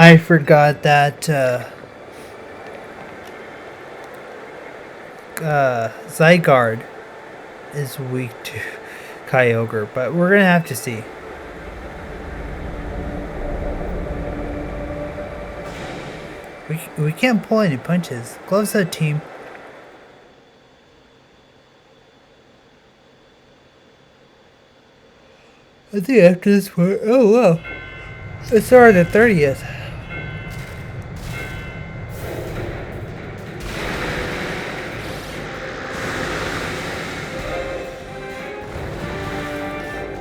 I forgot that Zygarde is weak to Kyogre, but we're gonna have to see. We can't pull any punches. Gloves out, team. I think after this part, oh wow, it's already the 30th.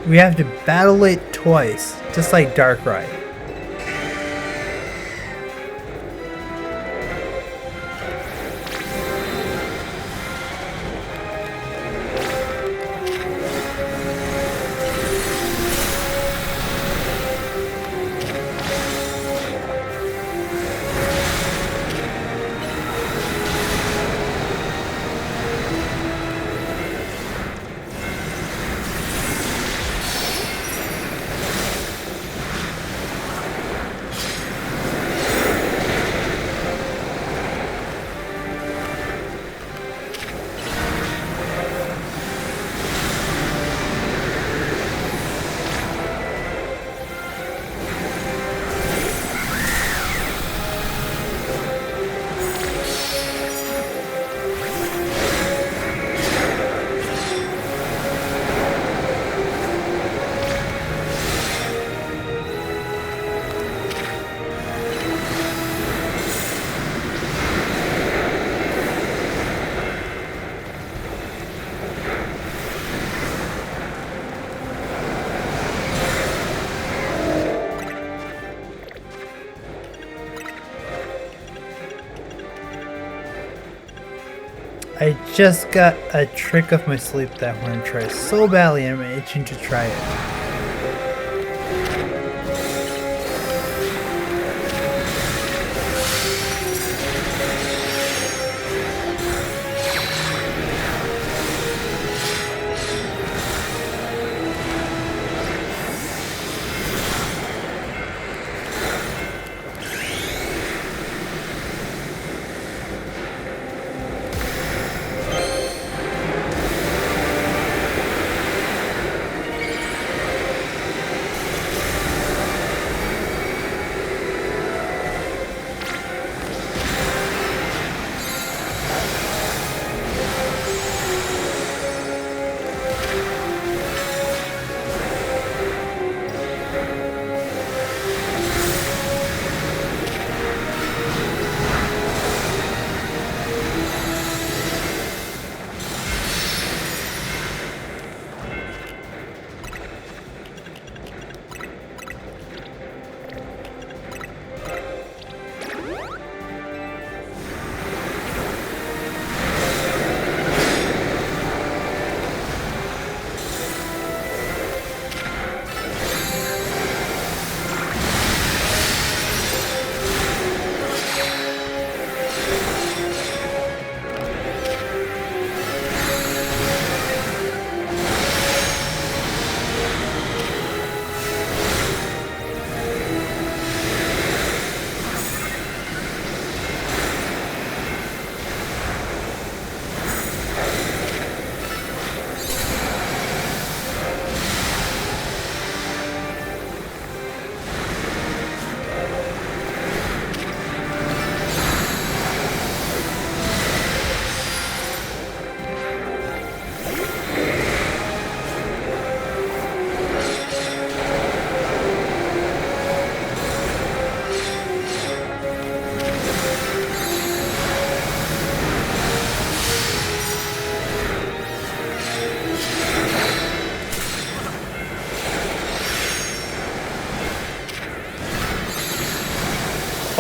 We have to battle it twice, just like Darkrai. I just got a trick up my sleeve that I want to try so badly and I'm itching to try it.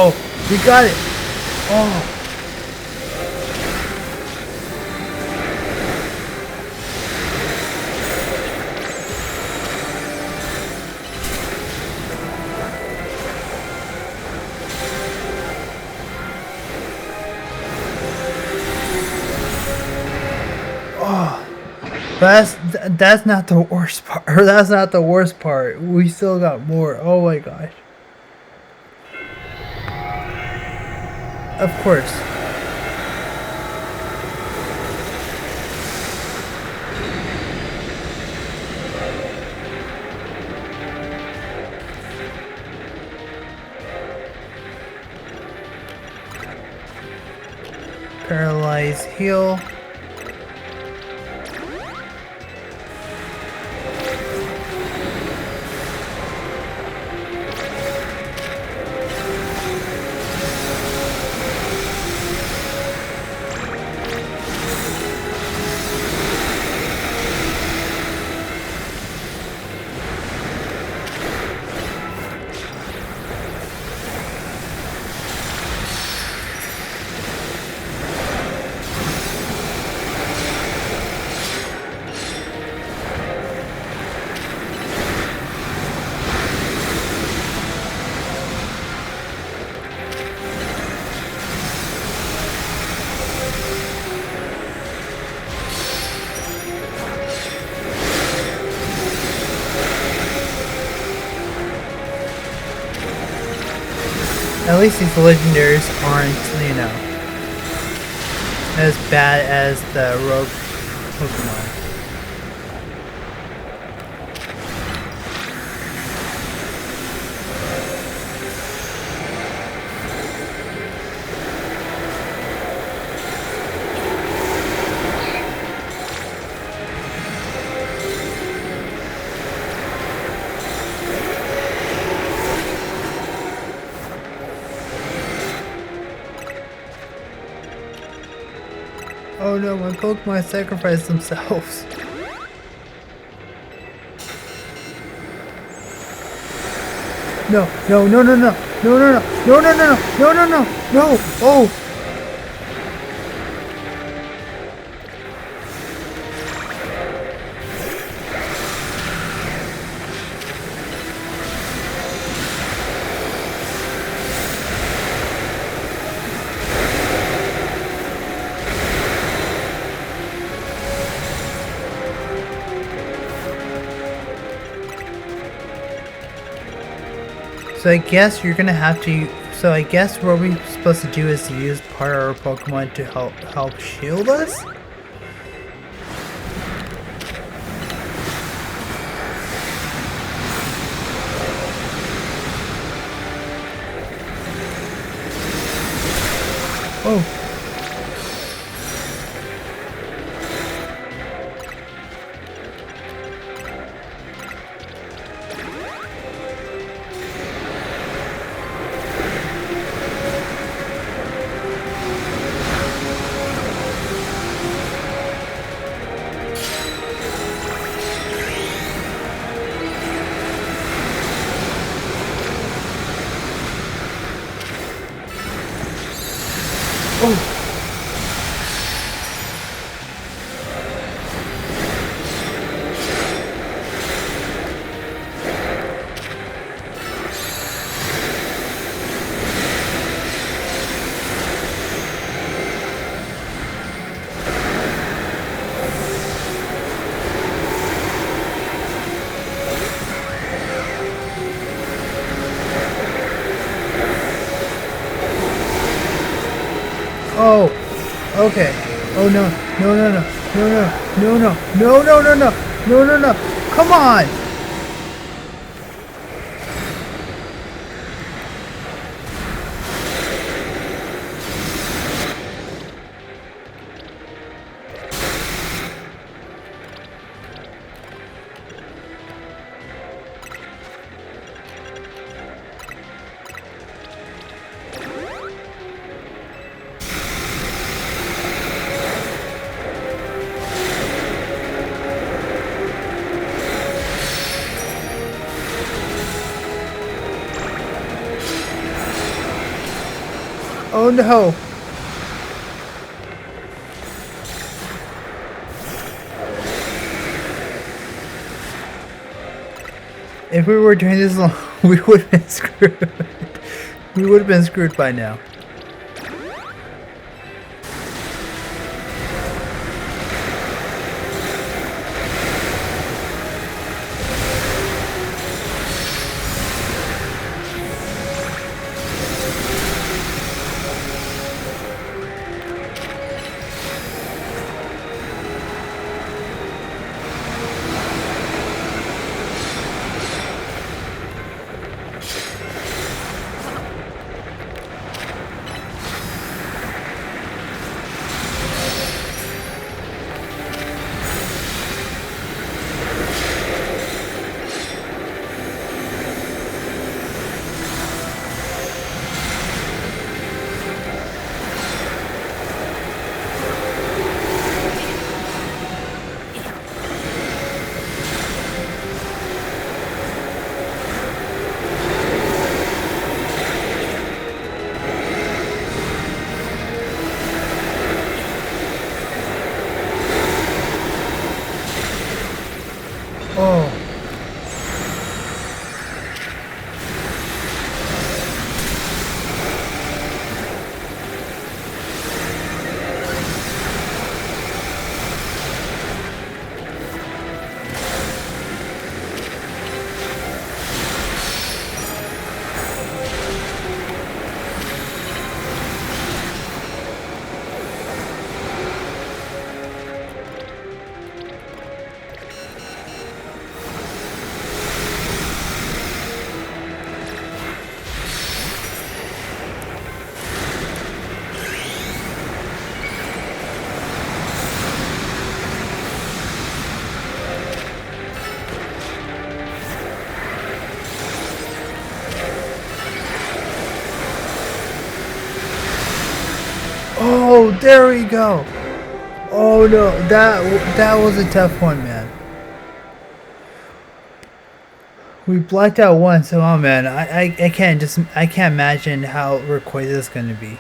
Oh, we got it! Oh! But that's not the worst part. Or that's not the worst part. We still got more. Oh my gosh. Of course. Paralyze, heal. At least these legendaries aren't, you know, as bad as the rogue Pokemon. Oh no, my Pokemon sacrificed themselves. No, no, no, no, no, no, no, no, no, no, no, no, no, no, no, oh! So I guess you're gonna have to. So I guess what we're supposed to do is use part of our Pokemon to help shield us. Oh. Oh. Oh, okay. Oh no, no, no, no, no, no, no, no, no, no, no, no, no, no, no. Come on. Oh no! If we were doing this long, we would have been screwed. We would have been screwed by now. Oh, there we go. Oh no, that was a tough one, man. We blacked out once. Oh man, I can't imagine how Rayquaza is gonna be.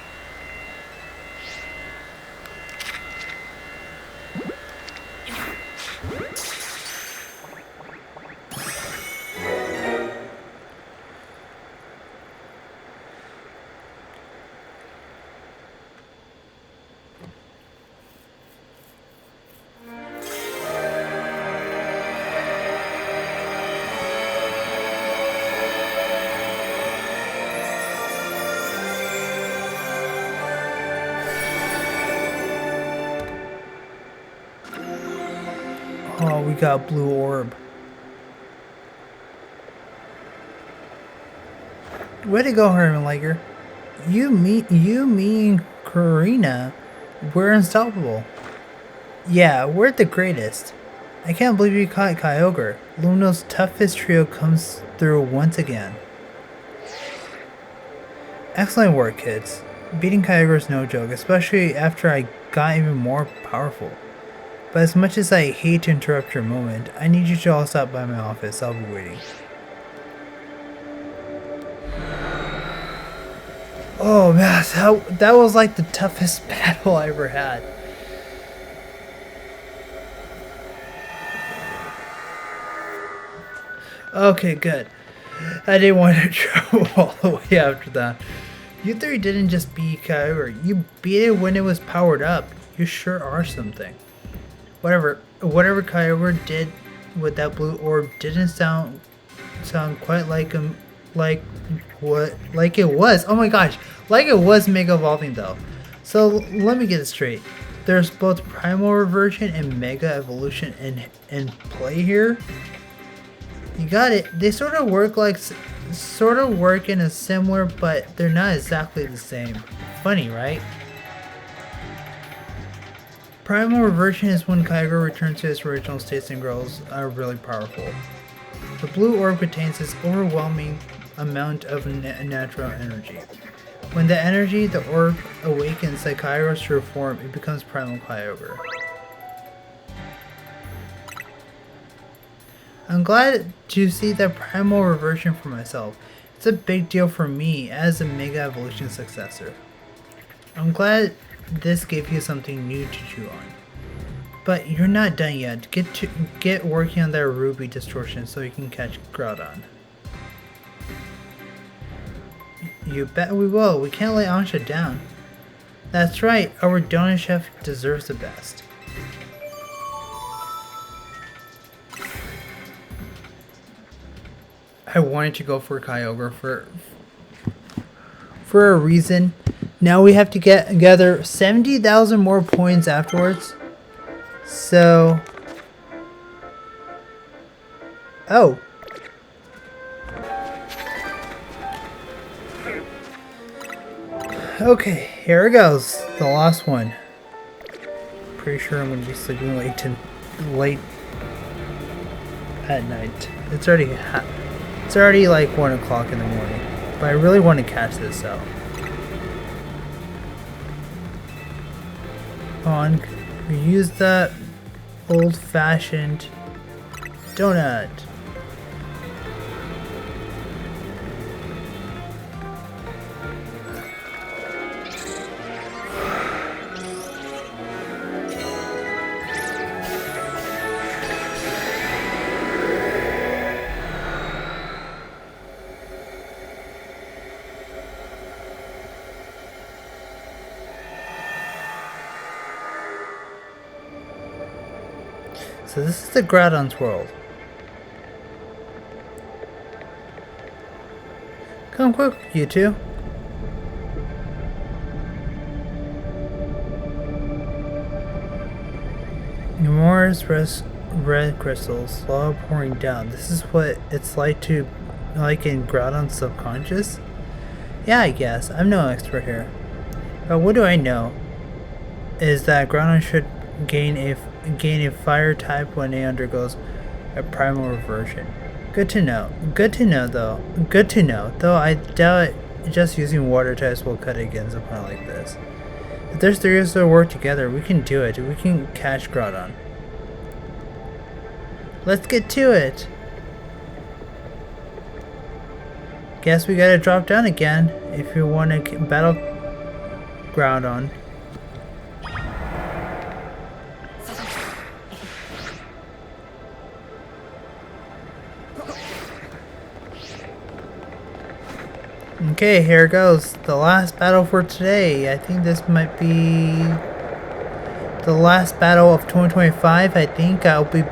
Oh, we got blue orb. Way to go, Herman Lager. You, me, and Karina, we're unstoppable. Yeah, we're the greatest. I can't believe you caught Kyogre. Lumino's toughest trio comes through once again. Excellent work, kids. Beating Kyogre is no joke, especially after I got even more powerful. But as much as I hate to interrupt your moment, I need you to all stop by my office. I'll be waiting. Oh man, that was like the toughest battle I ever had. Okay, good. I didn't want to travel all the way after that. You three didn't just beat Kyogre, you beat it when it was powered up. You sure are something. Whatever Kyogre did with that blue orb didn't sound quite like it was. Oh my gosh, like it was Mega Evolving though. So let me get it straight. There's both Primal Reversion and Mega Evolution in play here. You got it. They sort of work in a similar, but they're not exactly the same. Funny, right? Primal Reversion is when Kyogre returns to its original states and grows really powerful. The blue orb contains this overwhelming amount of natural energy. When the orb awakens the Kyogre's true form, it becomes Primal Kyogre. I'm glad to see the Primal Reversion for myself. It's a big deal for me as a Mega Evolution successor. I'm glad this gave you something new to chew on. But you're not done yet. Get working on that Ruby distortion so you can catch Groudon. You bet we will. We can't let Ansha down. That's right. Our donut chef deserves the best. I wanted to go for Kyogre for a reason. Now we have to gather 70,000 more points afterwards. So... Oh. Okay, here it goes. The last one. Pretty sure I'm going to be sleeping late at night. It's already like 1 o'clock in the morning. But I really want to catch this out. On, we use that old-fashioned donut. So this is the Groudon's world. Come quick, you two. Numerous red crystals slowly pouring down. This is what it's like in Groudon's subconscious? Yeah, I guess. I'm no expert here. But what do I know is that Groudon should gain a fire type when it undergoes a primal reversion. Good to know. Though I doubt just using water types will cut against a point like this. If there's three of us that work together, we can do it. We can catch Groudon. Let's get to it! Guess we gotta drop down again if you want to battle Groudon. Okay, here it goes. The last battle for today. I think this might be the last battle of 2025. I think I'll be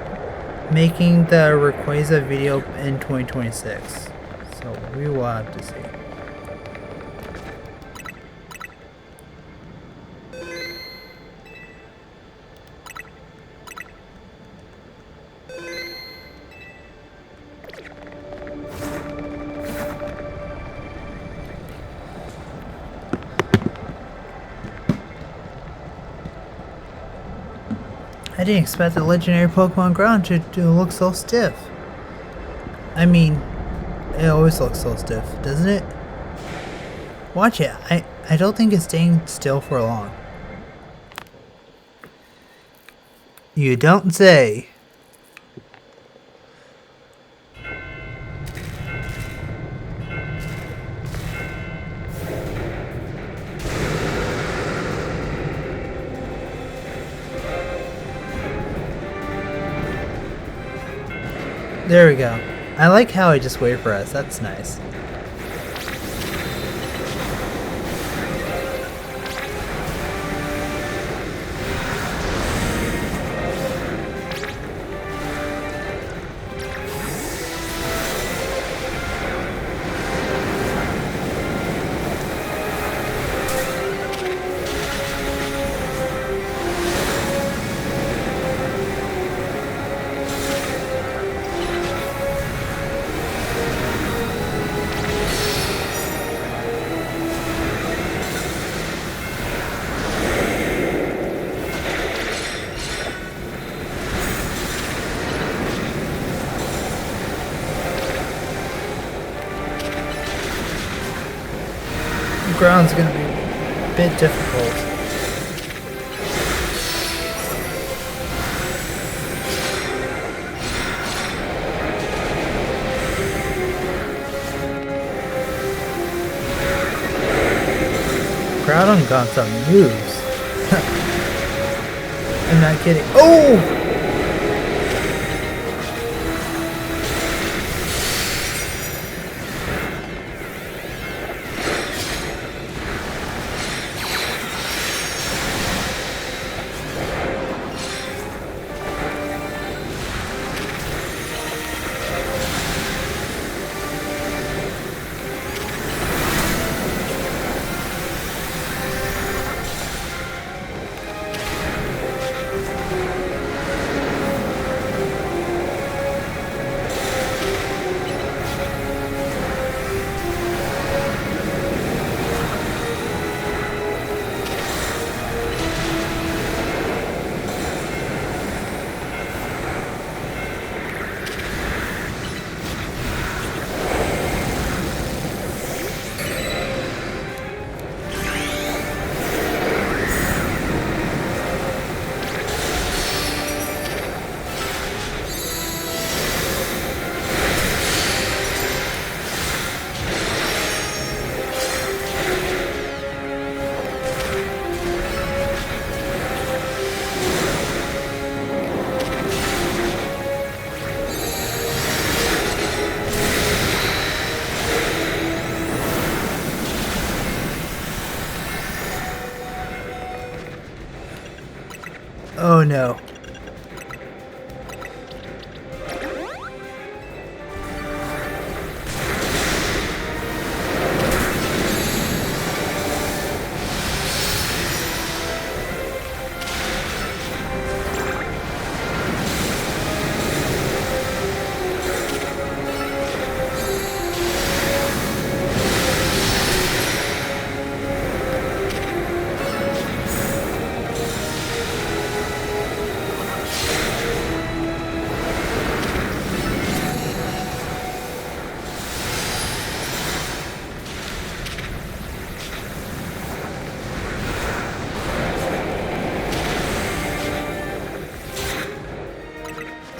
making the Rayquaza video in 2026. So we will have to see. I didn't expect the legendary Pokemon Groudon to look so stiff. I mean, it always looks so stiff, doesn't it? Watch it. I don't think it's staying still for long. You don't say. There we go. I like how I just wait for us. That's nice. Ground's gonna be a bit difficult. Groudon got some moves. I'm not kidding. Oh! Oh no.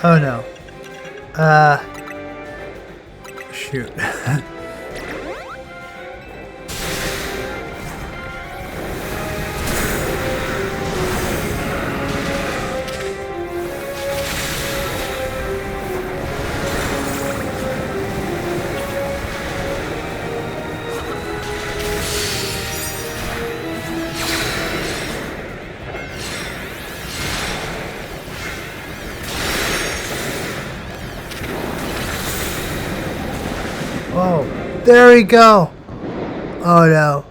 Oh no. Shoot. Oh, there we go. Oh no.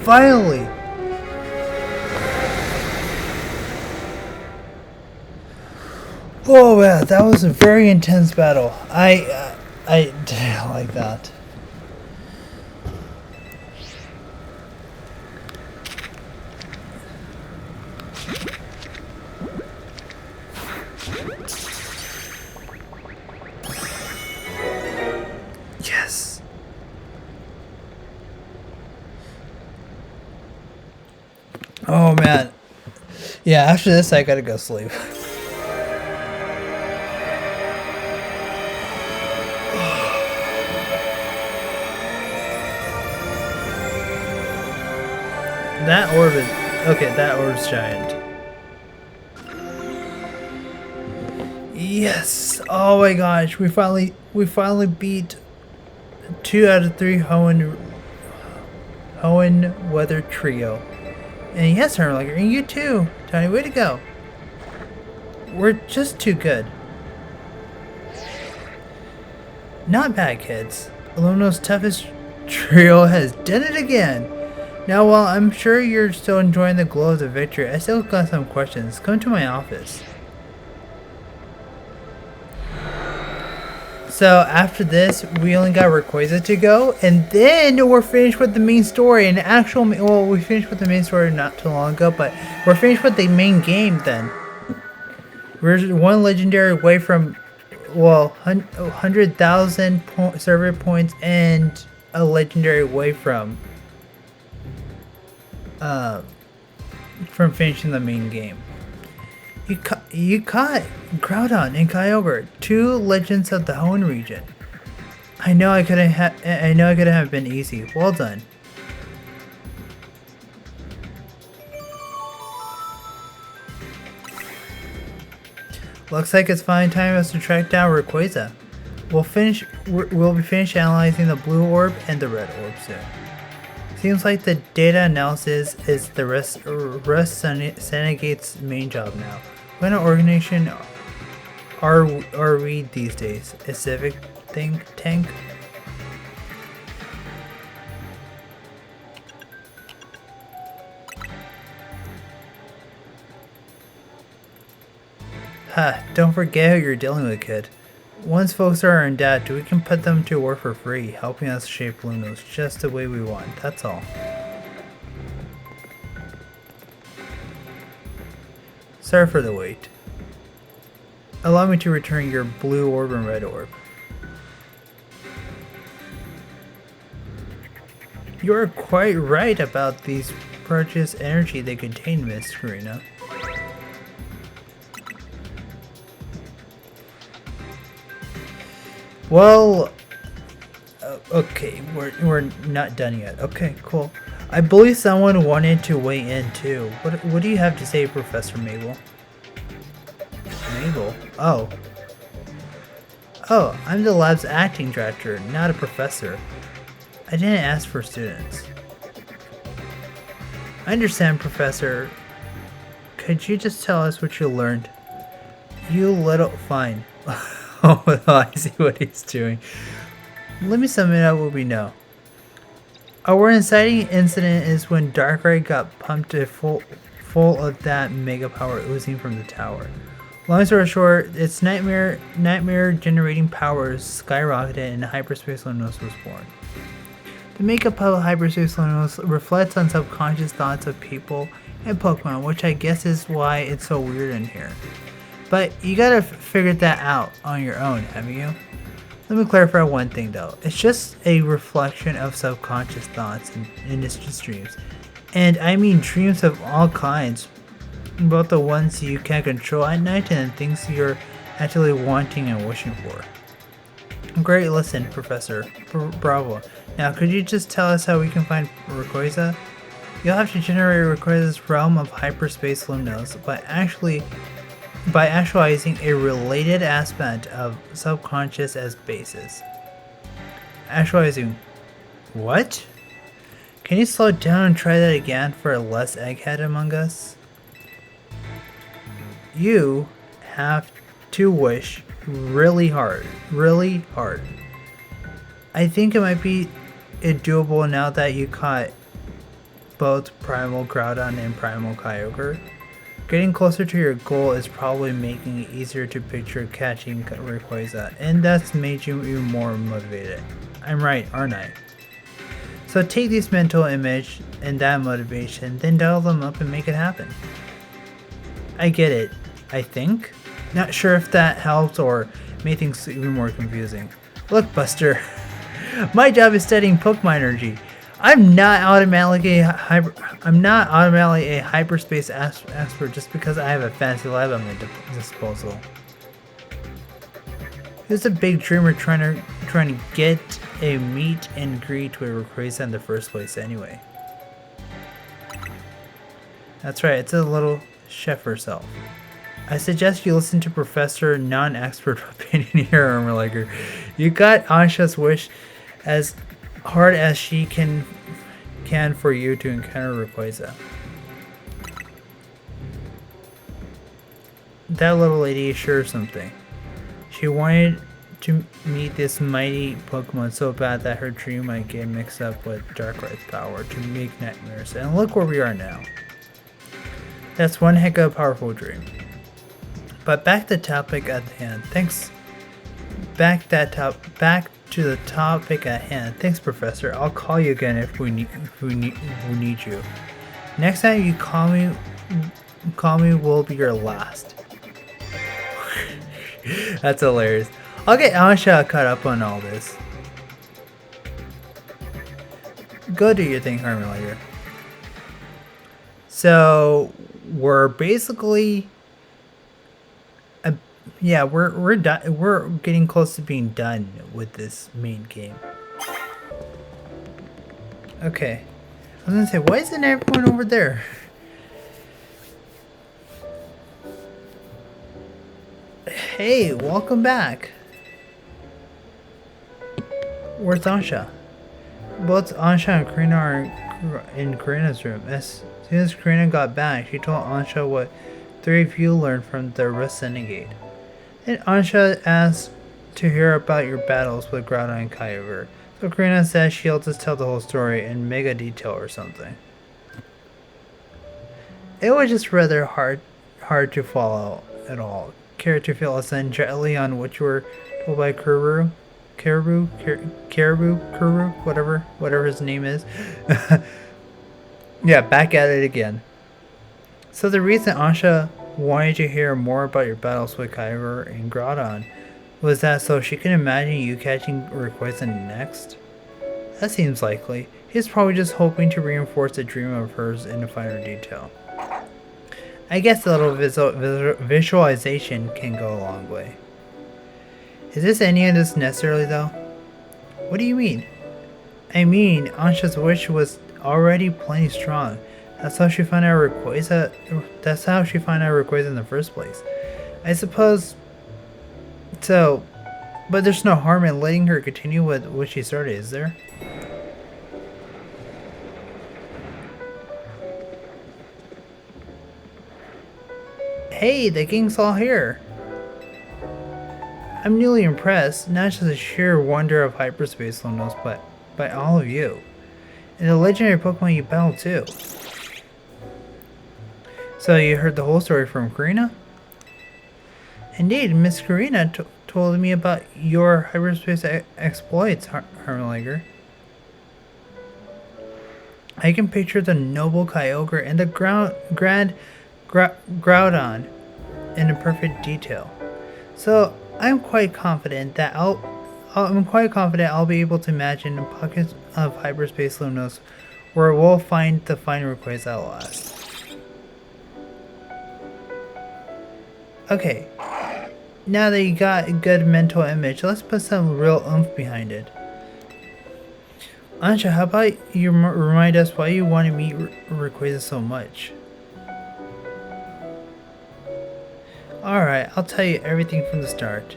Finally! Oh man, that was a very intense battle. I didn't like that. Yes. Oh man. Yeah, after this I gotta go sleep. That orb is... Okay, that orb's giant. Yes! Oh my gosh, we finally beat 2 out of 3 Hoenn Weather Trio. And yes, Hermlager, and you too! Tony, way to go! We're just too good. Not bad, kids. Aluminum's toughest trio has done it again! Now, while I'm sure you're still enjoying the glow of the victory, I still got some questions. Come to my office. So, after this, we only got Rayquaza to go, and then we're finished with the main story. And well, we finished with the main story not too long ago, but we're finished with the main game then. We're one legendary away from, well, 100,000 server points and a legendary away from finishing the main game. You caught Groudon and Kyogre, 2 legends of the Hoenn region. I know I couldn't have been easy. Well done. Looks like it's finally time for us to track down Rayquaza. We'll be finished analyzing the blue orb and the red orb soon. Seems like the data analysis is the rest Senegate's main job now. What kind of organization are we these days? A civic think tank? Ha, don't forget who you're dealing with, kid. Once folks are in debt, we can put them to work for free, helping us shape Lunos just the way we want, that's all. Sorry for the wait. Allow me to return your blue orb and red orb. You are quite right about these precious energy they contain, Miss Karina. Well, okay, we're not done yet. Okay, cool. I believe someone wanted to weigh in too. What do you have to say, Professor Mabel? Mabel? Oh. Oh, I'm the lab's acting director, not a professor. I didn't ask for students. I understand, Professor. Could you just tell us what you learned? You little... Fine. Oh, I see what he's doing. Let me sum it up what we know. Our inciting incident is when Darkrai got pumped to full of that mega power oozing from the tower. Long story short, its nightmare generating powers skyrocketed and Hyperspace Lunos was born. The makeup of Hyperspace Lunos reflects on subconscious thoughts of people and Pokemon, which I guess is why it's so weird in here. But you gotta figure that out on your own, haven't you? Let me clarify one thing though. It's just a reflection of subconscious thoughts and it's just dreams. And I mean dreams of all kinds. Both the ones you can't control at night and the things you're actually wanting and wishing for. Great, listen, Professor. Bravo. Now, could you just tell us how we can find Rayquaza? You'll have to generate Rayquaza's realm of hyperspace Lunos by actualizing a related aspect of subconscious as basis. Actualizing what? Can you slow down and try that again for a less egghead among us? You have to wish really hard. Really hard. I think it might be doable now that you caught both Primal Groudon and Primal Kyogre. Getting closer to your goal is probably making it easier to picture catching Rayquaza, and that's made you even more motivated. I'm right, aren't I? So take this mental image and that motivation, then dial them up and make it happen. I get it, I think. Not sure if that helps or made things even more confusing. Look, Buster, my job is studying Pokemon energy. I'm not automatically a hyperspace expert just because I have a fancy lab at my disposal. Who's a big dreamer trying to get a meet and greet with Rayquaza in the first place anyway? That's right, it's a little chef herself. I suggest you listen to Professor Non-Expert Opinion here, Armorliger. You got Ansha's wish as hard as she can for you to encounter Rayquaza. That little lady is sure something. She wanted to meet this mighty Pokemon so bad that her dream might get mixed up with Darkrai's power to make nightmares, and look where we are now. That's one heck of a powerful dream. But back to the topic at hand. Back to the topic at hand. Thanks, Professor. I'll call you again if we need you. Next time you call me will be your last. That's hilarious. I'll get Ansha caught up on all this. Go do your thing, Armorliger. So we're basically, yeah, we're getting close to being done with this main game. Okay, I was gonna say, why isn't everyone over there? Hey, welcome back. Where's Ansha? Both Ansha and Karina are in Karina's room. As soon as Karina got back, she told Ansha what three of you learned from the Renegade. Then Ansha asked to hear about your battles with Groudon and Kyogre. So Karina said she'll just tell the whole story in mega detail or something. It was just rather hard to follow at all. Care to fill us in gently on what you were told by Caribou, whatever his name is. Yeah, back at it again. So the reason Ansha wanted to hear more about your battles with Kyogre and Groudon was that so she can imagine you catching Rayquaza next? That seems likely. He's probably just hoping to reinforce a dream of hers in a finer detail. I guess a little visualization can go a long way. Is this any of this necessarily though? What do you mean? I mean, Ansha's wish was already plenty strong. That's how she found out Rayquaza. That's how she found out Rayquaza in the first place. I suppose. So, but there's no harm in letting her continue with what she started, is there? Hey, the gang's all here. I'm newly impressed, not just the sheer wonder of hyperspace Lunos, but by all of you. And the legendary Pokemon you battled too. So you heard the whole story from Karina? Indeed, Miss Karina told me about your hyperspace exploits, Armorliger. I can picture the noble Kyogre and the Groudon in perfect detail. So I'm quite confident that I'll be able to imagine pockets of hyperspace Lunos where we'll find the fine Rayquaza at last. Okay, now that you got a good mental image, let's put some real oomph behind it. Ansha, how about you remind us why you want to meet Rayquaza so much? Alright, I'll tell you everything from the start.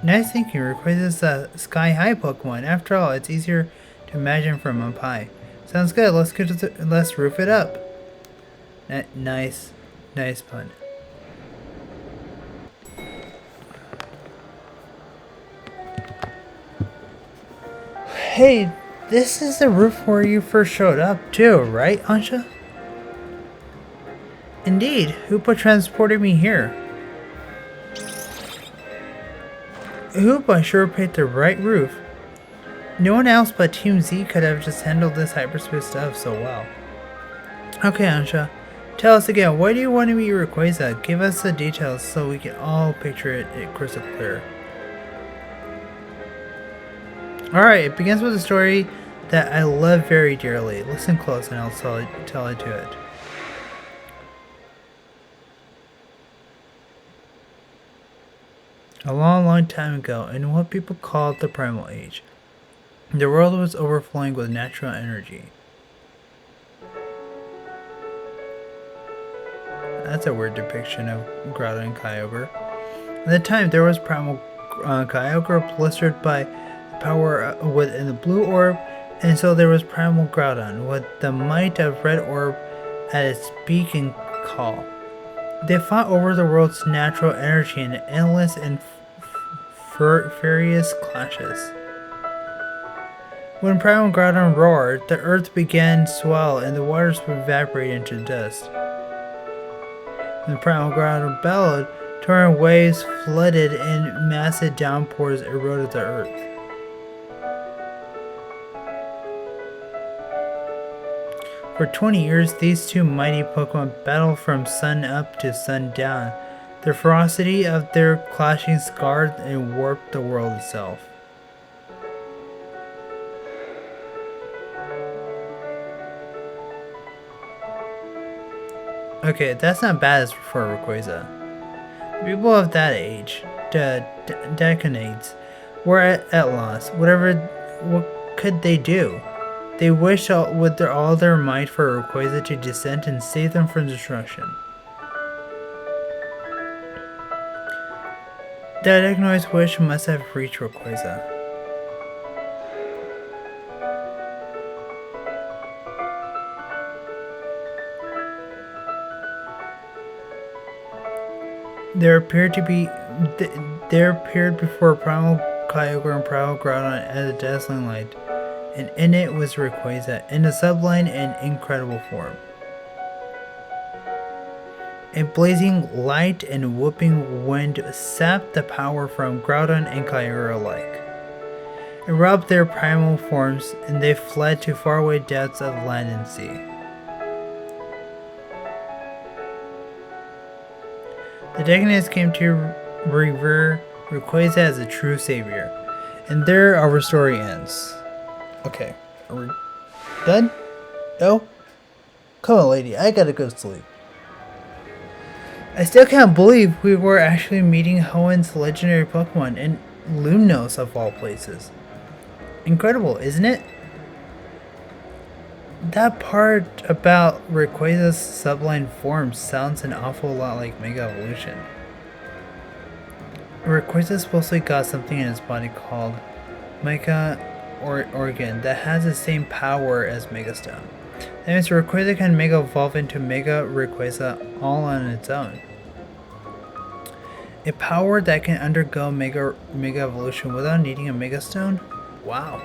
Nice thinking, Rayquaza is a sky-high Pokemon. After all, it's easier to imagine from up high. Sounds good, let's roof it up. Nice pun. Hey, this is the roof where you first showed up too, right, Ansha? Indeed, Hoopa transported me here. Hoopa sure picked the right roof. No one else but Team Z could have just handled this hyperspace stuff so well. Okay, Ansha, tell us again, why do you want to meet Rayquaza? Give us the details so we can all picture it crystal clear. Alright, it begins with a story that I love very dearly. Listen close and I'll tell it to it. A long, long time ago, in what people called the Primal Age, the world was overflowing with natural energy. That's a weird depiction of Groudon and Kyogre. At the time, there was Primal Kyogre blistered by power within the blue orb, and so there was Primal Groudon with the might of red orb at its beak and call. They fought over the world's natural energy in endless and furious clashes. When Primal Groudon roared, the earth began to swell and the waters would evaporate into dust. When Primal Groudon bellowed, torrent waves flooded and massive downpours eroded the earth. For 20 years, these two mighty Pokemon battled from sun up to sun down. The ferocity of their clashing scarred and warped the world itself. Okay, that's not bad for Rayquaza. People of that age, the decades, were at loss. What could they do? They wished with all their might for Rayquaza to descend and save them from destruction. That agonized wish must have reached Rayquaza. There appeared before Primal Kyogre and Primal Groudon as a dazzling light, and in it was Rayquaza in a sublime and incredible form. A blazing light and whooping wind sapped the power from Groudon and Kyogre alike. It robbed their primal forms, and they fled to faraway depths of land and sea. The decades came to revere Rayquaza as a true savior, and there our story ends. Okay, are we done? No? Come on, lady, I gotta go to sleep. I still can't believe we were actually meeting Hoenn's legendary Pokemon in Lumnos of all places. Incredible, isn't it? That part about Rayquaza's sublime form sounds an awful lot like Mega Evolution. Rayquaza supposedly got something in his body called Mega Organ that has the same power as Mega Stone. That means Rayquaza can Mega Evolve into Mega Rayquaza all on its own. A power that can undergo Mega Evolution without needing a Mega Stone? Wow.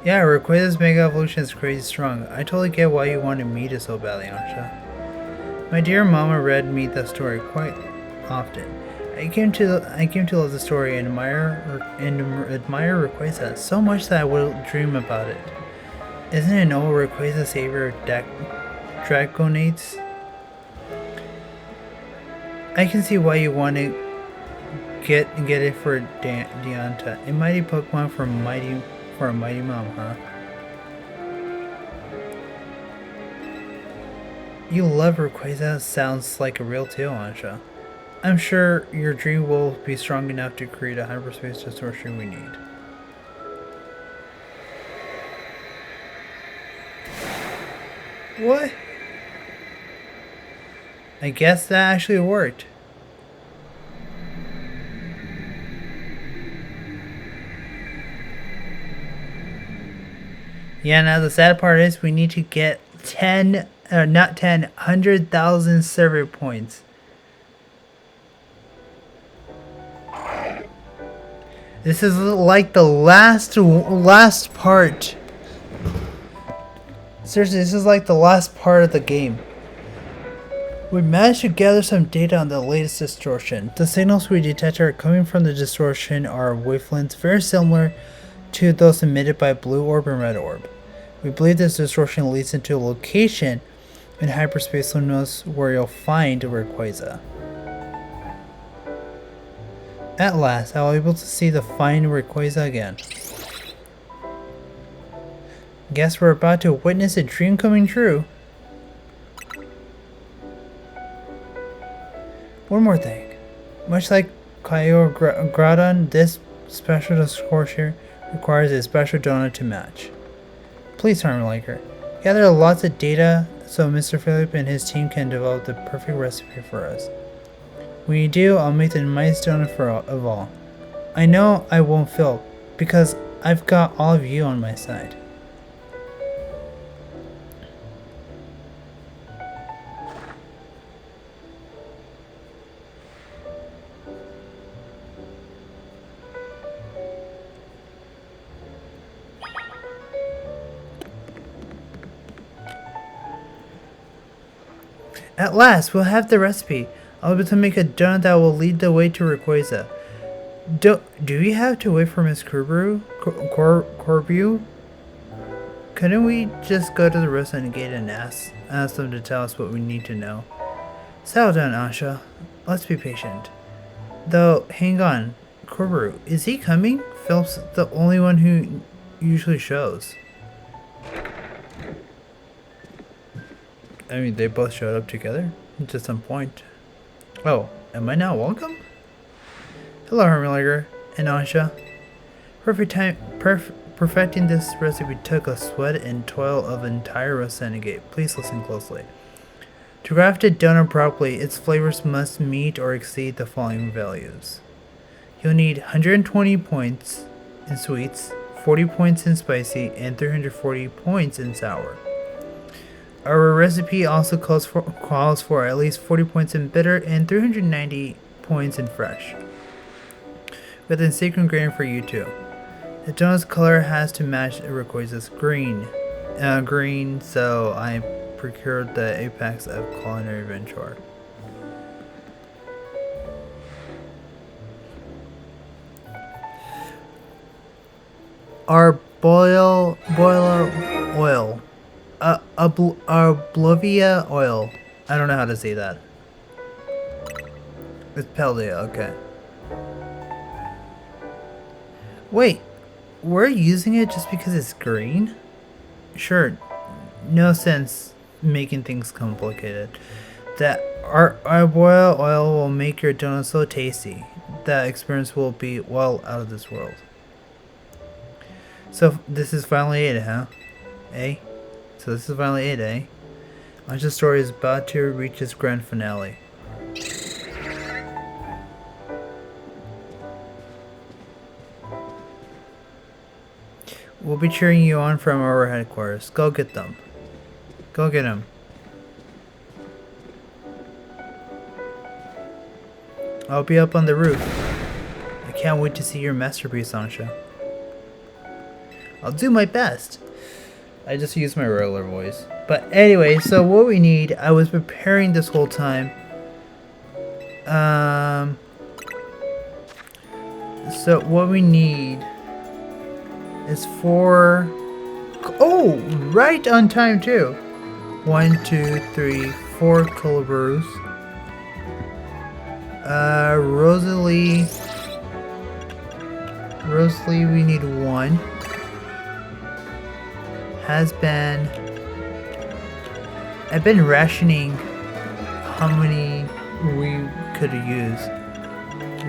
Yeah, Rayquaza's Mega Evolution is crazy strong. I totally get why you want to meet it so badly, Ansha. My dear mama read me that story quite often. I came to love the story and admire Rayquaza so much that I will dream about it. Isn't it old Rayquaza savior Dragonades? I can see why you want to get it for Deonta, a mighty Pokemon for a mighty mom, huh? You love Rayquaza sounds like a real tale, Ansha. I'm sure your dream will be strong enough to create a hyperspace distortion we need. What? I guess that actually worked. Yeah, now the sad part is we need to get 100,000 server points. This is like the last part. Seriously, this is like the last part of the game. We managed to gather some data on the latest distortion. The signals we detect are coming from the distortion are wavelengths very similar to those emitted by blue orb and red orb. We believe this distortion leads into a location in hyperspace luminous where you'll find Rayquaza. At last, I was able to see the fine Rayquaza again. Guess we're about to witness a dream coming true. One more thing. Much like Kyogre Groudon, this special distortion requires a special donut to match. Please, Harmoniker, gather lots of data so Mr. Philip and his team can develop the perfect recipe for us. When you do, I'll make the nicest donut of all. I know I won't fail, because I've got all of you on my side. At last, we'll have the recipe. I'll be able to make a donut that will lead the way to Rayquaza. Do we have to wait for Miss Corbu? Couldn't we just go to the restaurant gate and ask them to tell us what we need to know? Settle down, Asha. Let's be patient. Though, hang on. Corbu, is he coming? Philip's the only one who usually shows. I mean, they both showed up together at some point. Oh, am I not welcome? Hello, Harmoniker and Asha. Perfecting this recipe took a sweat and toil of an entire roast Renegade. Please listen closely. To craft a donut properly, its flavors must meet or exceed the following values. You'll need 120 points in sweets, 40 points in spicy, and 340 points in sour. Our recipe also calls for at least 40 points in bitter and 390 points in fresh, with a secret ingredient for you too. The donut's color has to match Rayquaza's green, so I procured the apex of Culinary Adventure. Our boiler oil. Oblivia oil. I don't know how to say that. It's Peldia, okay. Wait, we're using it just because it's green? Sure, no sense making things complicated. That our boil oil will make your donut so tasty. That experience will be well out of this world. So this is finally it, huh? Eh? So this is finally it, eh? Asha's story is about to reach its grand finale. We'll be cheering you on from our headquarters. Go get them. Go get them. I'll be up on the roof. I can't wait to see your masterpiece, Asha. I'll do my best. I just used my regular voice. But anyway, so what we need, I was preparing this whole time. So what we need is 4... Oh, right on time too. 1, 2, 3, 4 Colibris. Rosalie, we need 1. Has been... I've been rationing how many we could use.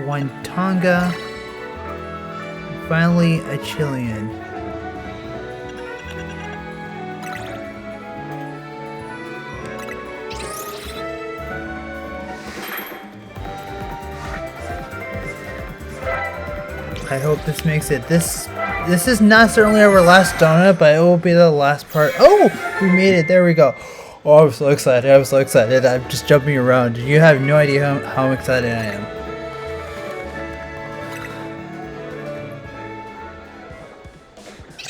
1 Tonga. Finally, a Chilean. I hope this makes it. This is not certainly our last donut, but it will be the last part. Oh, we made it. There we go. Oh, I'm so excited. I'm so excited. I'm just jumping around. You have no idea how excited I am.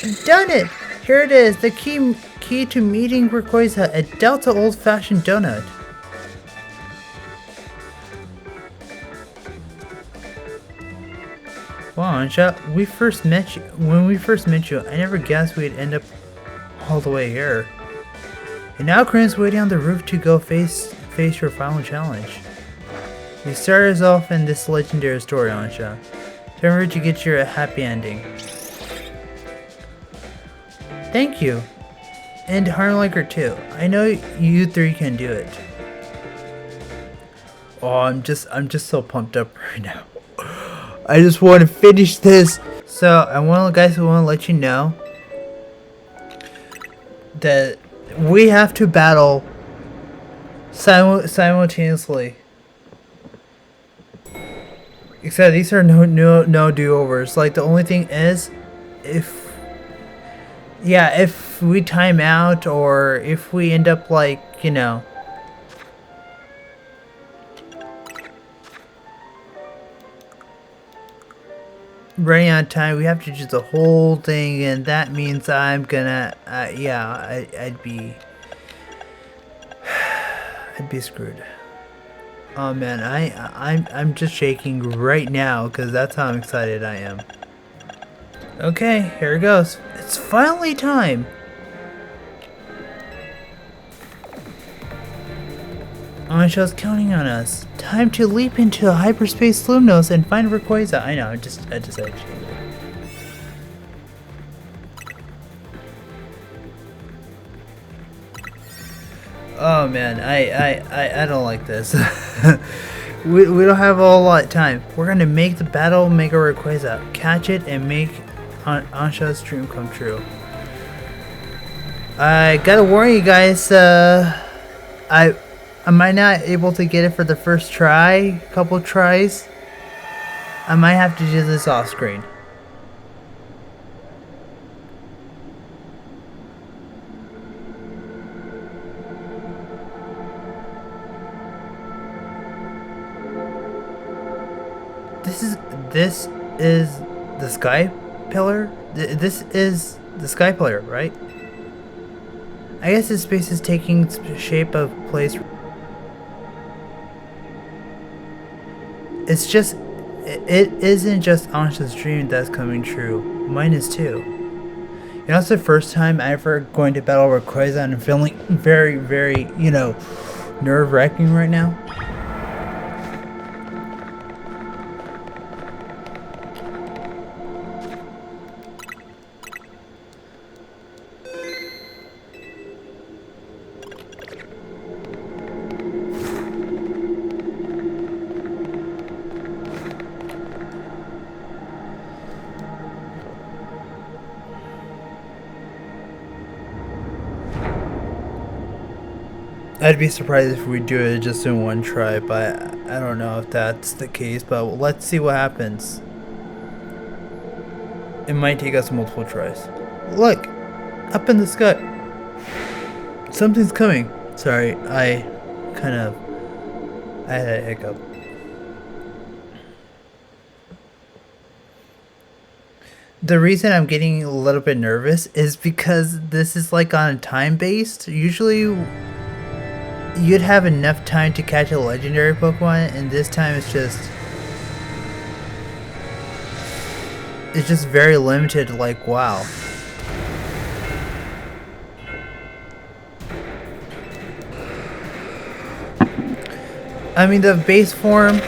I've done it! Here it is, the key to meeting Rayquaza, a Delta old-fashioned donut. Wow, Ansha, when we first met you, I never guessed we'd end up all the way here. And now Corinne's waiting on the roof to go face your final challenge. You started us off in this legendary story, Ansha. So remember to get your happy ending. Thank you. And Harmoniker too. I know you three can do it. Oh, I'm just so pumped up right now. I just want to finish this. So I want to let you know that we have to battle simultaneously. Except these are no do-overs. Like the only thing is, if we time out or if we end up like, you know, running out of time, we have to do the whole thing, and that means I'm gonna, I'd be screwed. Oh man, I'm just shaking right now because that's how excited I am. Okay, here it goes. It's finally time. Ansha's counting on us. Time to leap into hyperspace Lumnos and find Rayquaza. I know, I just edged. Oh man, I don't like this. we don't have a whole lot of time. We're gonna make the battle Mega Rayquaza, catch it, and make Ansha's dream come true. I gotta warn you guys, I might not able to get it for the first try, couple tries. I might have to do this off screen. This is the sky pillar? This is the sky pillar, right? I guess this space is taking shape of place. It's just, it isn't just Ansha's dream that's coming true. Mine is too. You know, it's the first time I ever going to battle Rayquaza, and I'm feeling very, very, you know, nerve-wracking right now. I'd be surprised if we do it just in one try, but I don't know if that's the case, but let's see what happens. It might take us multiple tries. Look! Up in the sky! Something's coming. Sorry, I had a hiccup. The reason I'm getting a little bit nervous is because this is like on a time based. Usually you'd have enough time to catch a legendary Pokemon, and this time it's just very limited, like wow. I mean, the base form,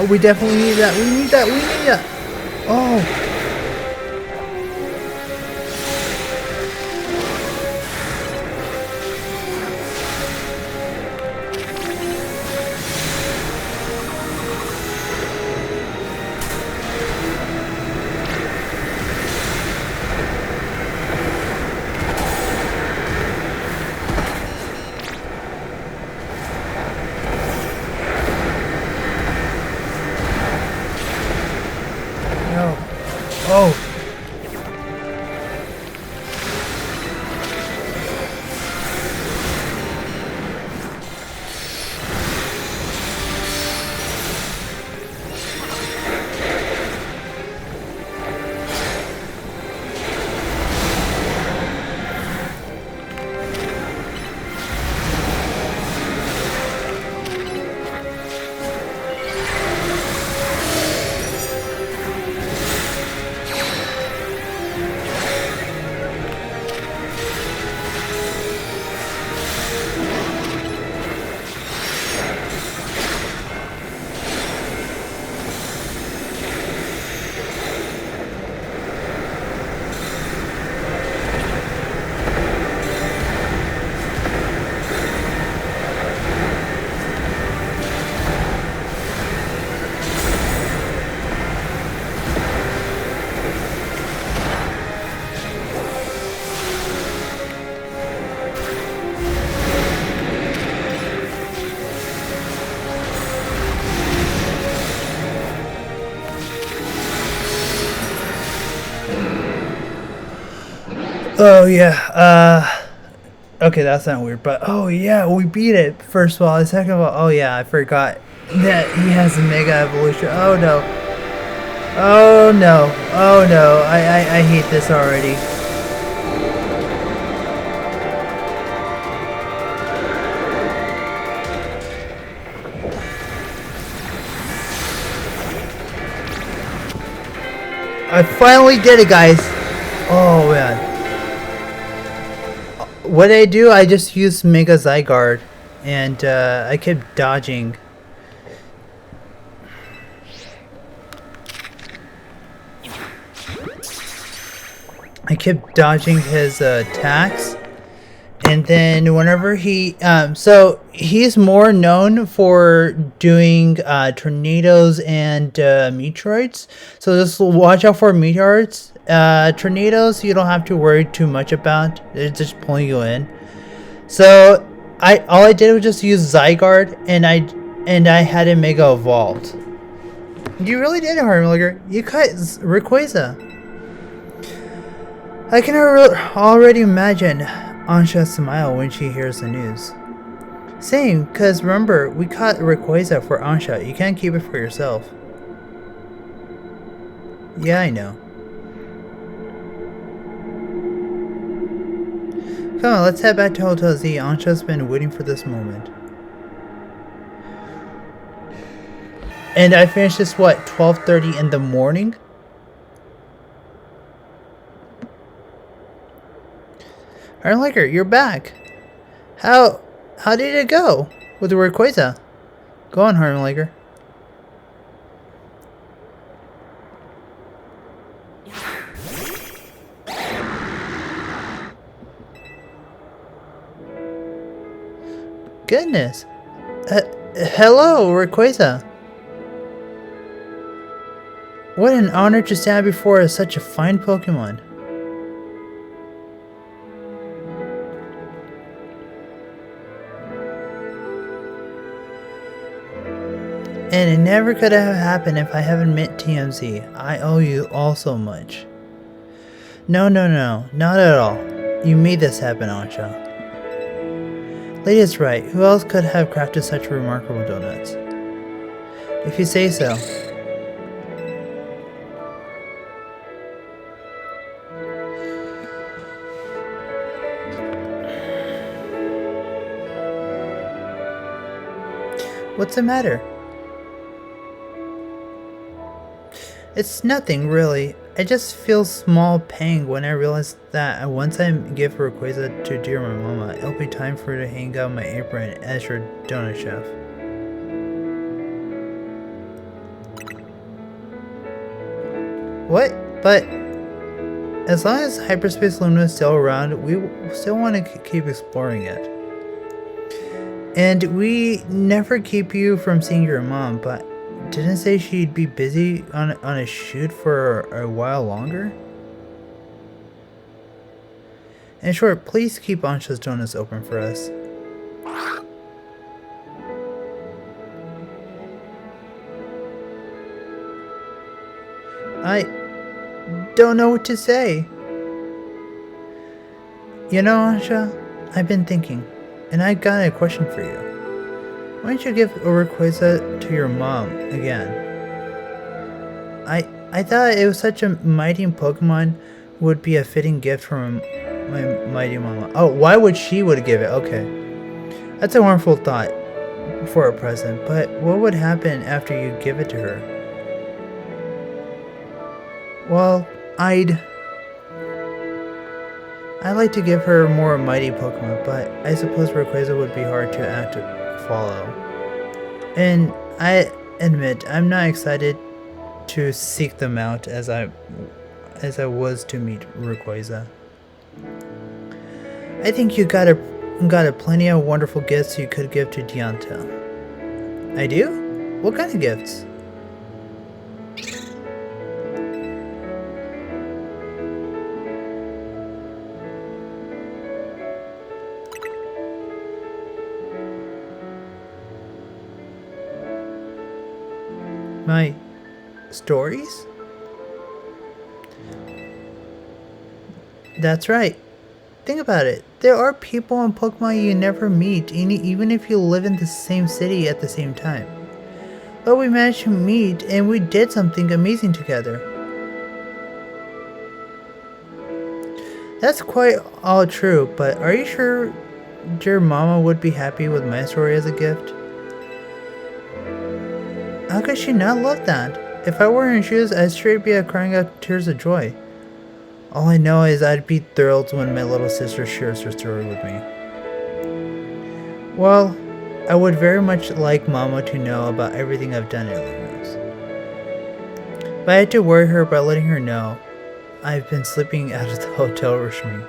Oh, we definitely need that. We need that. We need that. Oh. No. Oh. Oh yeah. Okay, that's not weird, but oh yeah, we beat it. First of all, second of all, oh yeah, I forgot that he has a mega evolution. Oh no. Oh no. Oh no. I hate this already. I finally did it, guys. Oh man. What I do, I just use Mega Zygarde, and I kept dodging. I kept dodging his attacks, and then whenever he, so he's more known for doing tornadoes and meteoroids. So just watch out for meteoroids. Tornadoes you don't have to worry too much about. They're just pulling you in. So all I did was just use Zygarde, and I had him Mega Evolved. You really did it, Harmliger. You cut Rayquaza. I can already imagine Ansha's smile when she hears the news. Same, cause remember, we caught Rayquaza for Ansha. You can't keep it for yourself. Yeah, I know. Come on, let's head back to Hotel Z. Ansha's been waiting for this moment. And I finished this, what, 12:30 in the morning? Harmliger, you're back. How did it go with the Rayquaza? Go on, Harmliger. Goodness. Hello, Rayquaza. What an honor to stand before such a fine Pokemon. And it never could have happened if I haven't met TMZ. I owe you all so much. No, not at all. You made this happen, Ansha. Lady's right. Who else could have crafted such remarkable donuts? If you say so. What's the matter? It's nothing, really. I just feel small pang when I realize that once I give Rayquaza to dear my mama, it'll be time for her to hang out my apron as your donut chef. What? But as long as Hyperspace Luna is still around, we still want to keep exploring it. And we never keep you from seeing your mom, but didn't say she'd be busy on a shoot for a while longer? In short, please keep Ansha's donuts open for us. I don't know what to say. You know, Ansha, I've been thinking, and I got a question for you. Why don't you give a Rayquaza to your mom again? I thought it was such a mighty Pokemon would be a fitting gift from my mighty mama. Oh, why would she give it? Okay. That's a wonderful thought for a present, but what would happen after you give it to her? Well, I'd like to give her more mighty Pokemon, but I suppose Rayquaza would be hard to follow. And I admit, I'm not excited to seek them out as I was to meet Rayquaza. I think you got a plenty of wonderful gifts you could give to Deonta. I do? What kind of gifts? My stories? That's right. Think about it. There are people and Pokemon you never meet, even if you live in the same city at the same time. But we managed to meet and we did something amazing together. That's quite all true, but are you sure your mama would be happy with my story as a gift? How could she not love that? If I were in her shoes, I'd straight be crying out tears of joy. All I know is I'd be thrilled when my little sister shares her story with me. Well, I would very much like Mama to know about everything I've done in Luminous. But I had to worry her by letting her know I've been sleeping out of the Hotel Rishmi.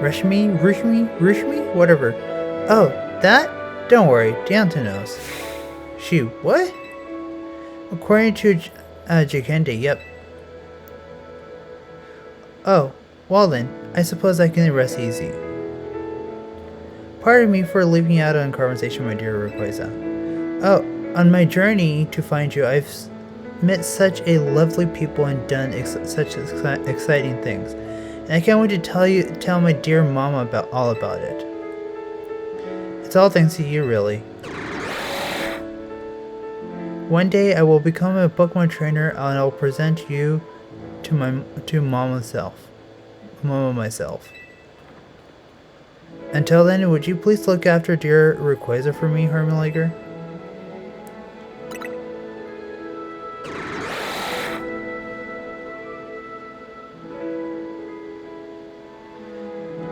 Rishmi? Whatever. Oh, that? Don't worry, Deonta knows. Shoot, what? According to Jikende, yep. Oh, well then, I suppose I can rest easy. Pardon me for leaving you out on conversation, my dear Rayquaza. Oh, on my journey to find you, I've met such a lovely people and done such exciting things. And I can't wait to tell my dear mama all about it. It's all thanks to you, really. One day I will become a Pokemon trainer and I'll present you to Mama myself. Until then, would you please look after dear Rayquaza for me, Hermalager?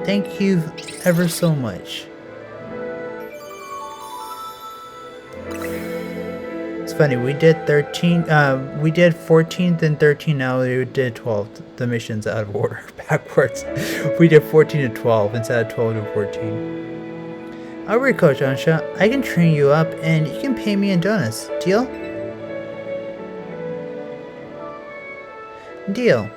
Thank you ever so much. Funny, we did 14th and 13th, now we did 12th. The missions out of order, backwards. We did 14 to 12 instead of 12 to 14. Alright, Coach Ansha, I can train you up and you can pay me in donuts. Deal? Deal.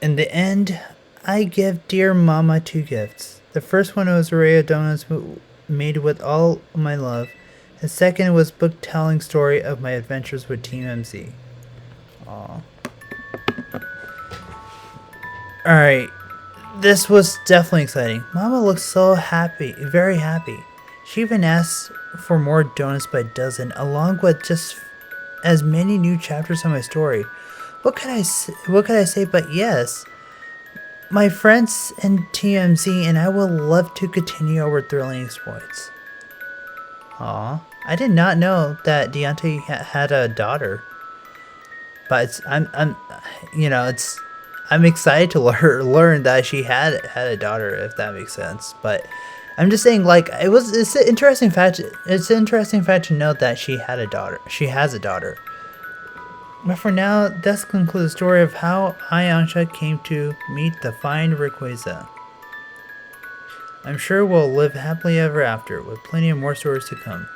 In the end, I give dear Mama 2 gifts. The first one was array of donuts made with all my love. The second was book telling story of my adventures with Team MZ. Aww. Alright. This was definitely exciting. Mama looks so happy, very happy. She even asked for more donuts by the dozen, along with just as many new chapters of my story. What could I say but yes? My friends in TMZ and I will love to continue our thrilling exploits. Aw, I did not know that Deonta had a daughter. But I'm excited to learn that she had a daughter, if that makes sense. But I'm just saying, like, it's an interesting fact. It's an interesting fact to note that she had a daughter. She has a daughter. But for now, this concludes the story of how Ayansha came to meet the fine Rayquaza. I'm sure we'll live happily ever after, with plenty of more stories to come.